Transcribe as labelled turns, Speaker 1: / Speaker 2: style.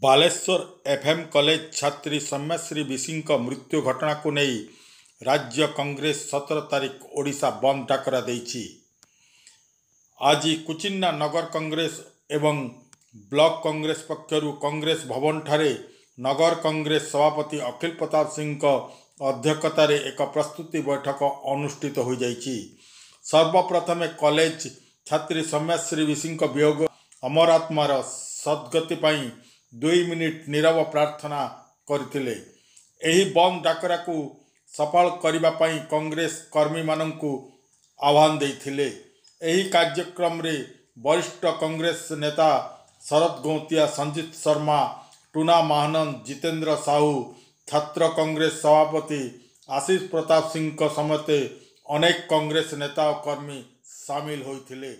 Speaker 1: Baleshwar FM college छात्री सौम्याश्री विशी मृत्यु घटना को नहीं राज्य कांग्रेस 17 तारिख ओडिशा बंद डाकरा देइछि। आज कुचिन्ना नगर कांग्रेस एवं ब्लॉक कांग्रेस पक्षरु कांग्रेस भवन ठारे नगर कांग्रेस सभापति अखिल प्रताप सिंह अध्यक्षतार एक प्रस्तुति बैठक अनुष्ठित हो जाइछि। सर्वप्रथमे कॉलेज छात्री सौम्याश्री विशी वियोग अमर आत्मार सद्गति पाई 2 मिनिट नीरव प्रार्थना करथिले। एही बंद डाकरा को सफल करिबा पाई कांग्रेस कर्मी माननकु आह्वान देइथिले। एही कार्यक्रम रे वरिष्ठ कांग्रेस नेता शरद गौतिया, संजीत शर्मा, टूना महानंद, जितेंद्र साहू, छात्र कांग्रेस सभापति आशीष प्रताप सिंह समेत अनेक कांग्रेस नेता और कर्मी सामिल होइथिले।